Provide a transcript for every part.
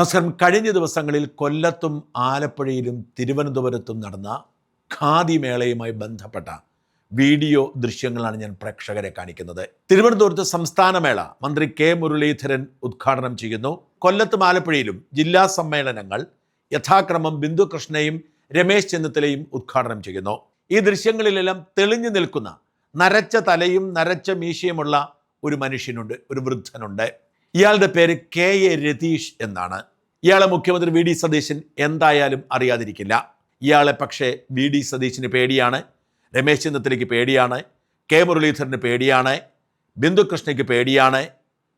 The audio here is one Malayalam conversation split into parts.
നമസ്കാരം. കഴിഞ്ഞ ദിവസങ്ങളിൽ കൊല്ലത്തും ആലപ്പുഴയിലും തിരുവനന്തപുരത്തും നടന്ന ഖാദി മേളയുമായി ബന്ധപ്പെട്ട വീഡിയോ ദൃശ്യങ്ങളാണ് ഞാൻ പ്രേക്ഷകരെ കാണിക്കുന്നത്. തിരുവനന്തപുരത്ത് സംസ്ഥാന മേള മന്ത്രി കെ മുരളീധരൻ ഉദ്ഘാടനം ചെയ്യുന്നു. കൊല്ലത്തും ആലപ്പുഴയിലും ജില്ലാ സമ്മേളനങ്ങൾ യഥാക്രമം ബിന്ദു കൃഷ്ണയും രമേശ് ചെന്നിത്തലയും ഉദ്ഘാടനം ചെയ്യുന്നു. ഈ ദൃശ്യങ്ങളിലെല്ലാം തെളിഞ്ഞു നിൽക്കുന്ന നരച്ച തലയും നരച്ച മീശയുമുള്ള ഒരു മനുഷ്യനുണ്ട്, ഒരു വൃദ്ധനുണ്ട്. ഇയാളുടെ പേര് കെ എ രതീഷ് എന്നാണ്. ഇയാളെ മുഖ്യമന്ത്രി വി ഡി സതീശൻ എന്തായാലും അറിയാതിരിക്കില്ല. ഇയാളെ പക്ഷേ വി ഡി സതീശന് പേടിയാണ്, രമേശ് ചെന്നിത്തലയ്ക്ക് പേടിയാണ്, കെ മുരളീധരന് പേടിയാണ്, ബിന്ദു കൃഷ്ണയ്ക്ക് പേടിയാണ്,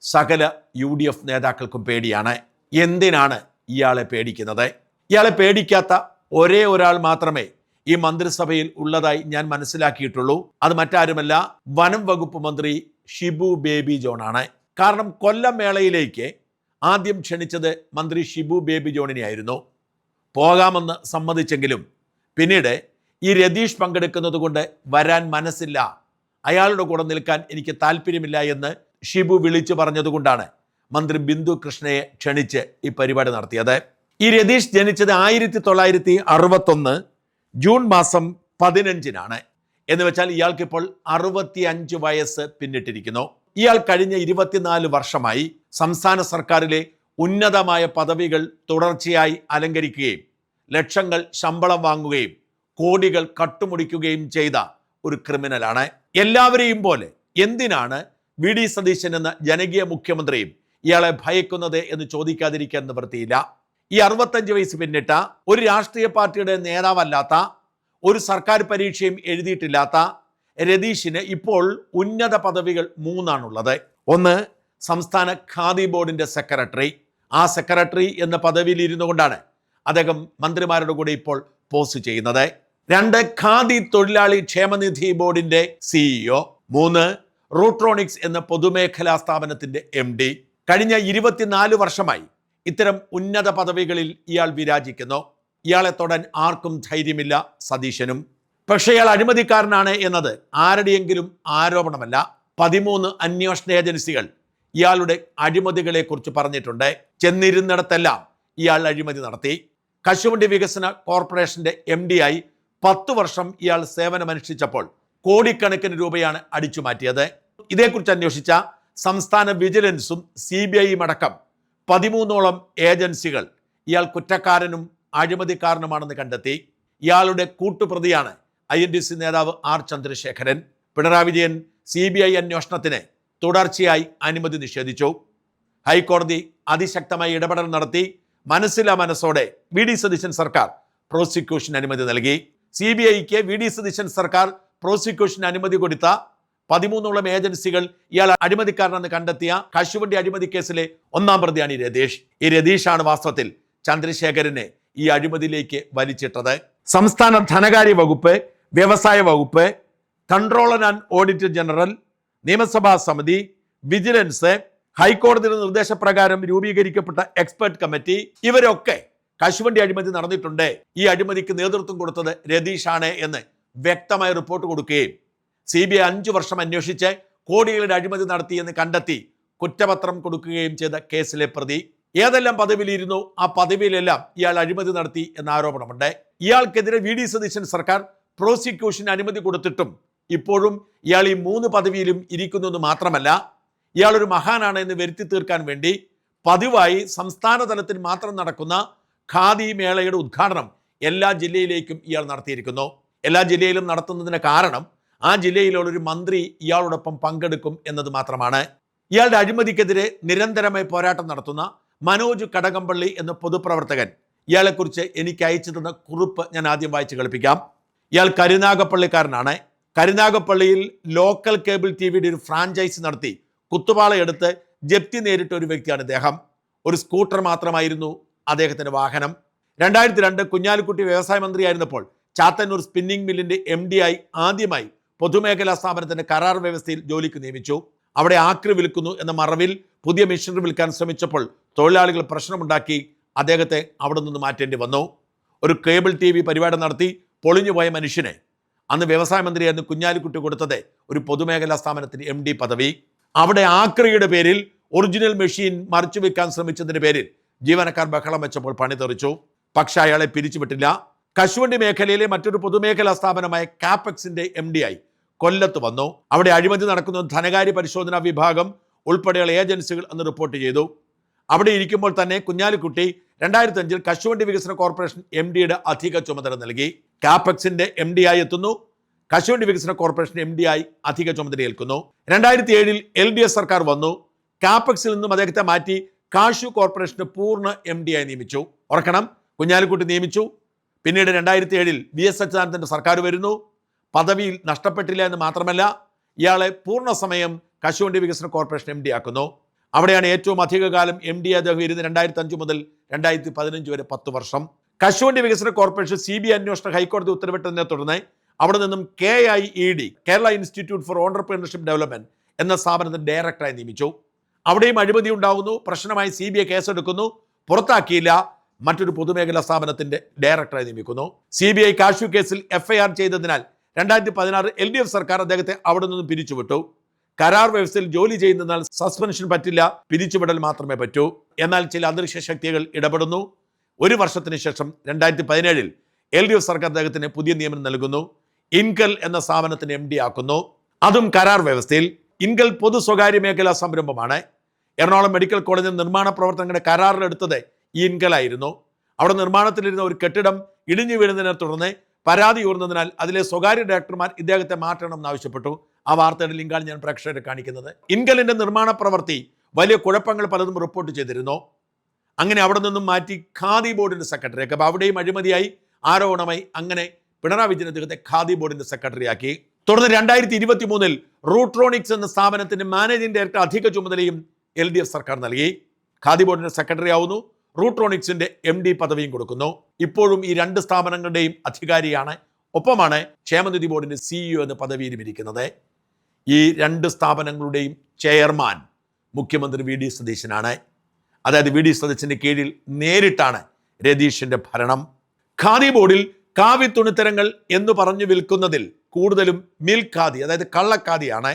സകല UDF നേതാക്കൾക്കും പേടിയാണ്. എന്തിനാണ് ഇയാളെ പേടിക്കുന്നത്? ഇയാളെ പേടിക്കാത്ത ഒരേ ഒരാൾ മാത്രമേ ഈ മന്ത്രിസഭയിൽ ഉള്ളതായി ഞാൻ മനസ്സിലാക്കിയിട്ടുള്ളൂ. അത് മറ്റാരുമല്ല, വനം വകുപ്പ് മന്ത്രി ഷിബു ബേബി ജോണാണ്. കാരണം കൊല്ലം മേളയിലേക്ക് ആദ്യം ക്ഷണിച്ചത് മന്ത്രി ഷിബു ബേബി ജോണിനെയായിരുന്നു. പോകാമെന്ന് സമ്മതിച്ചെങ്കിലും പിന്നീട് ഈ രതീഷ് പങ്കെടുക്കുന്നത് കൊണ്ട് വരാൻ മനസ്സില്ല, അയാളുടെ കൂടെ നിൽക്കാൻ എനിക്ക് താല്പര്യമില്ല എന്ന് ഷിബു വിളിച്ചു പറഞ്ഞതുകൊണ്ടാണ് മന്ത്രി ബിന്ദു കൃഷ്ണയെ ക്ഷണിച്ച് ഈ പരിപാടി നടത്തിയത്. ഈ രതീഷ് ജനിച്ചത് 1961 ജൂൺ മാസം 15-നാണ്. എന്ന് വെച്ചാൽ ഇയാൾക്കിപ്പോൾ 65 വയസ്സ് പിന്നിട്ടിരിക്കുന്നു. ഇയാൾ കഴിഞ്ഞ 24 വർഷമായി സംസ്ഥാന സർക്കാരിലെ ഉന്നതമായ പദവികൾ തുടർച്ചയായി അലങ്കരിക്കുകയും ലക്ഷങ്ങൾ ശമ്പളം വാങ്ങുകയും കോടികൾ കട്ടുമുടിക്കുകയും ചെയ്ത ഒരു ക്രിമിനലാണ്. എല്ലാവരെയും പോലെ എന്തിനാണ് വി ഡി സതീശൻ എന്ന ജനകീയ മുഖ്യമന്ത്രിയും ഇയാളെ ഭയക്കുന്നത് എന്ന് ചോദിക്കാതിരിക്കാൻ നിവൃത്തിയില്ല. ഈ 65 വയസ്സ് പിന്നിട്ട ഒരു രാഷ്ട്രീയ പാർട്ടിയുടെ നേതാവല്ലാത്ത, ഒരു സർക്കാർ പരീക്ഷയും എഴുതിയിട്ടില്ലാത്ത രതീഷിന് ഇപ്പോൾ ഉന്നത പദവികൾ 3 ഒന്ന്, സംസ്ഥാന ഖാദി ബോർഡിന്റെ സെക്രട്ടറി. ആ സെക്രട്ടറി എന്ന പദവിയിൽ ഇരുന്നു കൊണ്ടാണ് അദ്ദേഹം മന്ത്രിമാരുടെ കൂടെ ഇപ്പോൾ പോസ്റ്റ് ചെയ്യുന്നത്. 2, ഖാദി തൊഴിലാളി ക്ഷേമനിധി ബോർഡിന്റെ CEO. 3, റൂട്രോണിക്സ് എന്ന പൊതുമേഖലാ സ്ഥാപനത്തിന്റെ MD. കഴിഞ്ഞ 24 വർഷമായി ഇത്തരം ഉന്നത പദവികളിൽ ഇയാൾ വിരാജിക്കുന്നു. ഇയാളെ തൊടാൻ ആർക്കും ധൈര്യമില്ല, സതീശനും. പക്ഷേ ഇയാൾ അഴിമതിക്കാരനാണ് എന്നത് ആരുടെയെങ്കിലും ആരോപണമല്ല. 13 അന്വേഷണ ഏജൻസികൾ ഇയാളുടെ അഴിമതികളെ കുറിച്ച് പറഞ്ഞിട്ടുണ്ട്. ചെന്നിരുന്നിടത്തെല്ലാം ഇയാൾ അഴിമതി നടത്തി. കശുവണ്ടി വികസന കോർപ്പറേഷന്റെ MD ആയി 10 വർഷം ഇയാൾ സേവനമനുഷ്ഠിച്ചപ്പോൾ കോടിക്കണക്കിന് രൂപയാണ് അടിച്ചു മാറ്റിയത്. ഇതേക്കുറിച്ച് അന്വേഷിച്ച സംസ്ഥാന വിജിലൻസും CBIയും അടക്കം 13ഓളം ഏജൻസികൾ ഇയാൾ കുറ്റക്കാരനും അഴിമതിക്കാരനുമാണെന്ന് കണ്ടെത്തി. ഇയാളുടെ കൂട്ടുപ്രതിയാണ് INTC നേതാവ് R ചന്ദ്രശേഖരൻ. പിണറായി വിജയൻ CBI അന്വേഷണത്തിന് തുടർച്ചയായി അനുമതി നിഷേധിച്ചു. ഹൈക്കോടതി അതിശക്തമായി ഇടപെടൽ നടത്തി മനസ്സിലാ മനസ്സോടെ വി ഡി സതീശൻ സർക്കാർ പ്രോസിക്യൂഷൻ അനുമതി നൽകി. CBIക്ക് വി ഡി സതീശൻ സർക്കാർ പ്രോസിക്യൂഷൻ അനുമതി കൊടുത്ത 13ഓളം ഏജൻസികൾ ഇയാൾ അഴിമതിക്കാരനെന്ന് കണ്ടെത്തിയ കശുവണ്ടി അഴിമതി കേസിലെ 1-ാം പ്രതിയാണ് ഈ രതീഷ്. ഈ രതീഷാണ് വാസ്തവത്തിൽ ചന്ദ്രശേഖരനെ ഈ അഴിമതിയിലേക്ക് വലിച്ചിട്ടത്. സംസ്ഥാന ധനകാര്യ വകുപ്പ്, വ്യവസായ വകുപ്പ്, കൺട്രോളർ ആൻഡ് ഓഡിറ്റർ ജനറൽ, നിയമസഭാ സമിതി, വിജിലൻസ്, ഹൈക്കോടതിയുടെ നിർദ്ദേശപ്രകാരം രൂപീകരിക്കപ്പെട്ട എക്സ്പെർട്ട് കമ്മിറ്റി, ഇവരൊക്കെ കശുവണ്ടി അഴിമതി നടന്നിട്ടുണ്ട്, ഈ അഴിമതിക്ക് നേതൃത്വം കൊടുത്തത് രതീഷാണ് എന്ന് വ്യക്തമായ റിപ്പോർട്ട് കൊടുക്കുകയും CBI 5 വർഷം അന്വേഷിച്ച് കോടികളുടെ അഴിമതി നടത്തിയെന്ന് കണ്ടെത്തി കുറ്റപത്രം കൊടുക്കുകയും ചെയ്ത കേസിലെ പ്രതി. ഏതെല്ലാം പദവിയിലിരുന്നു ആ പദവിയിലെല്ലാം ഇയാൾ അഴിമതി നടത്തി എന്ന ആരോപണമുണ്ട്. ഇയാൾക്കെതിരെ വി ഡി സതീശൻ സർക്കാർ പ്രോസിക്യൂഷൻ അനുമതി കൊടുത്തിട്ടും ഇപ്പോഴും ഇയാൾ ഈ 3 പദവിയിലും ഇരിക്കുന്നു എന്ന് മാത്രമല്ല, ഇയാളൊരു മഹാനാണ് എന്ന് വരുത്തി തീർക്കാൻ വേണ്ടി പതിവായി സംസ്ഥാന തലത്തിൽ മാത്രം നടക്കുന്ന ഖാദി മേളയുടെ ഉദ്ഘാടനം എല്ലാ ജില്ലയിലേക്കും ഇയാൾ നടത്തിയിരിക്കുന്നു. എല്ലാ ജില്ലയിലും നടത്തുന്നതിന് കാരണം ആ ജില്ലയിലുള്ളൊരു മന്ത്രി ഇയാളോടൊപ്പം പങ്കെടുക്കും എന്നത് മാത്രമാണ്. ഇയാളുടെ അഴിമതിക്കെതിരെ നിരന്തരമായി പോരാട്ടം നടത്തുന്ന മനോജ് കടകംപള്ളി എന്ന പൊതുപ്രവർത്തകൻ ഇയാളെക്കുറിച്ച് എനിക്ക് അയച്ചു തന്ന കുറിപ്പ് ഞാൻ ആദ്യം വായിച്ച് കേൾപ്പിക്കാം. ഇയാൾ കരുനാഗപ്പള്ളിക്കാരനാണ്. കരുനാഗപ്പള്ളിയിൽ ലോക്കൽ കേബിൾ TVയുടെ ഒരു ഫ്രാഞ്ചൈസി നടത്തി കുത്തുപാളയെടുത്ത് ജപ്തി നേരിട്ട ഒരു വ്യക്തിയാണ് ഇദ്ദേഹം. ഒരു സ്കൂട്ടർ മാത്രമായിരുന്നു അദ്ദേഹത്തിൻ്റെ വാഹനം. 2002 കുഞ്ഞാലിക്കുട്ടി വ്യവസായ മന്ത്രിയായിരുന്നപ്പോൾ ചാത്തന്നൂർ സ്പിന്നിംഗ് മില്ലിന്റെ MD ആയി ആദ്യമായി പൊതുമേഖലാ സ്ഥാപനത്തിന്റെ കരാർ വ്യവസ്ഥയിൽ ജോലിക്ക് നിയമിച്ചു. അവിടെ ആക്രി വിൽക്കുന്നു എന്ന മറവിൽ പുതിയ മെഷീനറി വിൽക്കാൻ ശ്രമിച്ചപ്പോൾ തൊഴിലാളികൾ പ്രശ്നമുണ്ടാക്കി അദ്ദേഹത്തെ അവിടെ നിന്ന് മാറ്റേണ്ടി വന്നു. ഒരു കേബിൾ TV പരിപാടി നടത്തി പൊളിഞ്ഞുപോയ മനുഷ്യനെ അന്ന് വ്യവസായ മന്ത്രിയായിരുന്നു കുഞ്ഞാലിക്കുട്ടി കൊടുത്തത് ഒരു പൊതുമേഖലാ സ്ഥാപനത്തിന് MD പദവി. അവിടെ ആക്രിയുടെ പേരിൽ ഒറിജിനൽ മെഷീൻ മറിച്ചു വെക്കാൻ ശ്രമിച്ചതിൻ്റെ പേരിൽ ജീവനക്കാർ ബഹളം വെച്ചപ്പോൾ പണി തെറിച്ചു. പക്ഷെ അയാളെ പിരിച്ചുവിട്ടില്ല. കശുവണ്ടി മേഖലയിലെ മറ്റൊരു പൊതുമേഖലാ സ്ഥാപനമായ കാപെക്സിന്റെ MD ആയി കൊല്ലത്ത് വന്നു. അവിടെ അഴിമതി നടക്കുന്ന ധനകാര്യ പരിശോധനാ വിഭാഗം ഉൾപ്പെടെയുള്ള ഏജൻസികൾ എന്ന് റിപ്പോർട്ട് ചെയ്തു. അവിടെ ഇരിക്കുമ്പോൾ തന്നെ കുഞ്ഞാലിക്കുട്ടി 2005 കശുവണ്ടി വികസന കോർപ്പറേഷൻ MDയുടെ അധിക ചുമതല നൽകി. കാപെക്സിന്റെ MD ആയി എത്തുന്നു. കശുവണ്ടി വികസന കോർപ്പറേഷൻ MD ആയി അധിക ചുമതലയേൽക്കുന്നു. 2007 LDF സർക്കാർ വന്നു. കാപെക്സിൽ നിന്നും അദ്ദേഹത്തെ മാറ്റി കാഷ്യൂ കോർപ്പറേഷന് പൂർണ്ണ MD ആയി നിയമിച്ചു. ഓർക്കണം, കുഞ്ഞാലിക്കുട്ടി നിയമിച്ചു. പിന്നീട് 2007 VS അച്യുതാനന്ദന്റെ സർക്കാർ വരുന്നു. പദവിയിൽ നഷ്ടപ്പെട്ടില്ല എന്ന് മാത്രമല്ല, ഇയാളെ പൂർണ്ണ സമയം കശുവണ്ടി വികസന കോർപ്പറേഷൻ MD ആക്കുന്നു. അവിടെയാണ് ഏറ്റവും അധികകാലം MD അദ്ദേഹം ഇരുന്ന് 2005 മുതൽ 2015 വരെ 10 വർഷം. കശുവണ്ടി വികസന കോർപ്പറേഷൻ CBI അന്വേഷണം ഹൈക്കോടതി ഉത്തരവിട്ടതിനെ തുടർന്ന് അവിടെ നിന്നും KIED Kerala institute four entrepreneurship development എന്ന സ്ഥാപനത്തിന്റെ ഡയറക്ടറായി നിയമിച്ചു. അവിടെയും അഴിമതി ഉണ്ടാകുന്നു. പ്രശ്നമായി CBI കേസെടുക്കുന്നു. പുറത്താക്കിയില്ല. മറ്റൊരു പൊതുമേഖലാ സ്ഥാപനത്തിന്റെ ഡയറക്ടറായി നിയമിക്കുന്നു. CBI കാഷ്യൂ കേസിൽ FIR ചെയ്തതിനാൽ 2016 LDF സർക്കാർ അദ്ദേഹത്തെ അവിടെ നിന്നും പിരിച്ചുവിട്ടു. കരാർ വ്യവസ്ഥയിൽ ജോലി ചെയ്യുന്നതിനാൽ സസ്പെൻഷൻ പറ്റില്ല, പിരിച്ചുവിടൽ മാത്രമേ പറ്റൂ. എന്നാൽ ചില അദൃശ്യ ശക്തികൾ ഇടപെടുന്നു. ഒരു വർഷത്തിന് ശേഷം 2017 LDF സർക്കാർ അദ്ദേഹത്തിന് പുതിയ നിയമനം നൽകുന്നു. ഇൻകൽ എന്ന സ്ഥാപനത്തിന് MD ആക്കുന്നു. അതും കരാർ വ്യവസ്ഥയിൽ. ഇൻകൽ പൊതു സ്വകാര്യ മേഖലാ സംരംഭമാണ്. എറണാകുളം മെഡിക്കൽ കോളേജിൽ നിർമ്മാണ പ്രവർത്തനങ്ങളുടെ കരാറിലെടുത്തത് ഈ ഇൻകലായിരുന്നു. അവിടെ നിർമ്മാണത്തിലിരുന്ന ഒരു കെട്ടിടം ഇടിഞ്ഞു വീഴുന്നതിനെ തുടർന്ന് പരാതി ഉയർന്നതിനാൽ അതിലെ സ്വകാര്യ ഡയറക്ടർമാർ ഇദ്ദേഹത്തെ മാറ്റണം എന്നാവശ്യപ്പെട്ടു. ആ വാർത്തയുടെ ലിങ്കാണ് ഞാൻ പ്രേക്ഷകരെ കാണിക്കുന്നത്. ഇൻകലിന്റെ നിർമ്മാണ പ്രവൃത്തി വലിയ കുഴപ്പങ്ങൾ പലതും റിപ്പോർട്ട് ചെയ്തിരുന്നു. അങ്ങനെ അവിടെ നിന്നും മാറ്റി ഖാദി ബോർഡിന്റെ സെക്രട്ടറി. അപ്പോൾ അവിടെയും അഴിമതിയായി ആരോപണമായി. അങ്ങനെ പിണറായി വിജയൻ അദ്ദേഹത്തെ ഖാദി ബോർഡിന്റെ സെക്രട്ടറി ആക്കി. തുടർന്ന് 2023 റൂട്രോണിക്സ് എന്ന സ്ഥാപനത്തിന്റെ മാനേജിംഗ് ഡയറക്ടർ അധിക ചുമതലയും LDF സർക്കാർ നൽകി. ഖാദി ബോർഡിന്റെ സെക്രട്ടറി ആവുന്നു. റൂട്രോണിക്സിന്റെ MD പദവിയും കൊടുക്കുന്നു. ഇപ്പോഴും ഈ രണ്ട് സ്ഥാപനങ്ങളുടെയും അധികാരിയാണ്. ഒപ്പമാണ് ക്ഷേമനിധി ബോർഡിന്റെ CEO എന്ന പദവിയിലും ഇരിക്കുന്നത്. ഈ രണ്ട് സ്ഥാപനങ്ങളുടെയും ചെയർമാൻ മുഖ്യമന്ത്രി VD സതീശനാണ്. അതായത് VD സതീശന്റെ കീഴിൽ നേരിട്ടാണ് രതീഷിന്റെ ഭരണം. ഖാദി ബോർഡിൽ കാവി തുണിത്തരങ്ങൾ എന്ന് പറഞ്ഞു വിൽക്കുന്നതിൽ കൂടുതലും മിൽക്ക് ഖാദി, അതായത് കള്ളഖാദിയാണ്.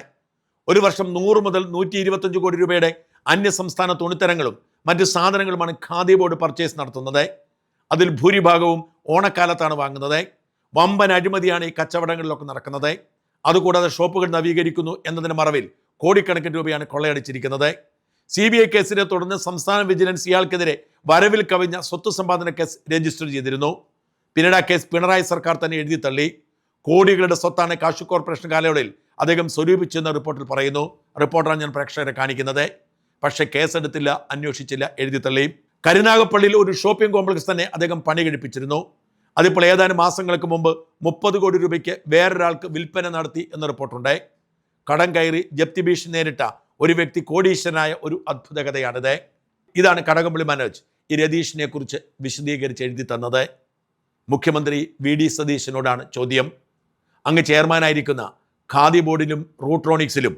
ഒരു വർഷം 100 മുതൽ 125 കോടി രൂപയുടെ അന്യസംസ്ഥാന തുണിത്തരങ്ങളും മറ്റ് സാധനങ്ങളുമാണ് ഖാദി ബോർഡ് പർച്ചേസ് നടത്തുന്നത്. അതിൽ ഭൂരിഭാഗവും ഓണക്കാലത്താണ് വാങ്ങുന്നത്. വമ്പൻ അഴിമതിയാണ് ഈ കച്ചവടങ്ങളിലൊക്കെ നടക്കുന്നത്. അതുകൂടാതെ ഷോപ്പുകൾ നവീകരിക്കുന്നു എന്നതിന് മറവിൽ കോടിക്കണക്കിന് രൂപയാണ് കൊള്ളയടിച്ചിരിക്കുന്നത്. CBI കേസിനെ തുടർന്ന് സംസ്ഥാന വിജിലൻസ് ഇയാൾക്കെതിരെ വരവിൽ കവിഞ്ഞ സ്വത്ത് സമ്പാദന കേസ് രജിസ്റ്റർ ചെയ്തിരുന്നു. പിന്നീട് ആ കേസ് പിണറായി സർക്കാർ തന്നെ എഴുതി തള്ളി. കോടികളുടെ സ്വത്താണ് കാഷ്യൂ കോർപ്പറേഷൻ കാലയളവിൽ അദ്ദേഹം സ്വരൂപിച്ചെന്ന റിപ്പോർട്ടിൽ പറയുന്നു. റിപ്പോർട്ടാണ് ഞാൻ പ്രേക്ഷകരെ കാണിക്കുന്നത്. പക്ഷേ കേസെടുത്തില്ല, അന്വേഷിച്ചില്ല, എഴുതി തള്ളി. കരുനാഗപ്പള്ളിയിൽ ഒരു ഷോപ്പിംഗ് കോംപ്ലക്സ് തന്നെ അദ്ദേഹം പണി കഴിപ്പിച്ചിരുന്നു. അതിപ്പോൾ ഏതാനും മാസങ്ങൾക്ക് മുമ്പ് 30 കോടി രൂപയ്ക്ക് വേറൊരാൾക്ക് വിൽപ്പന നടത്തി എന്ന റിപ്പോർട്ടുണ്ട്. കടം കയറി ജപ്തി ഭീഷണി നേരിട്ട ഒരു വ്യക്തി കോടീശ്വരനായ ഒരു അത്ഭുത കഥയാണിത്. ഇതാണ് കടകംപള്ളി മനോജ് ഈ രതീഷിനെ കുറിച്ച് വിശദീകരിച്ച് എഴുതി തന്നത്. മുഖ്യമന്ത്രി VD സതീശനോടാണ് ചോദ്യം. അങ്ങ് ചെയർമാനായിരിക്കുന്ന ഖാദി ബോർഡിലും റൂട്രോണിക്സിലും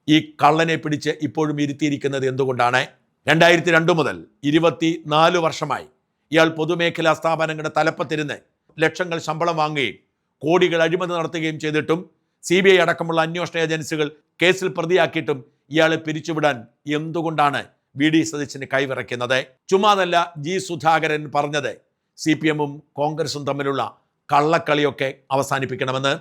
ഈ കള്ളനെ പിടിച്ച് ഇപ്പോഴും ഇരുത്തിയിരിക്കുന്നത് എന്തുകൊണ്ടാണ്? 2002 മുതൽ 24 വർഷമായി ഇയാൾ പൊതുമേഖലാ സ്ഥാപനങ്ങളുടെ തലപ്പത്തിരുന്ന് ലക്ഷങ്ങൾ ശമ്പളം വാങ്ങുകയും കോടികൾ അഴിമതി നടത്തുകയും ചെയ്തിട്ടും CBI അടക്കമുള്ള അന്വേഷണ ഏജൻസികൾ കേസിൽ പ്രതിയാക്കിയിട്ടും ഇയാളെ പിരിച്ചുവിടാൻ എന്തുകൊണ്ടാണ് VD സതീശന് കൈവിറയ്ക്കുന്നത്? ചുമ്മാതല്ല G സുധാകരൻ പറഞ്ഞത് CPM-ഉം കോൺഗ്രസും തമ്മിലുള്ള കള്ളക്കളിയൊക്കെ അവസാനിപ്പിക്കണമെന്ന്.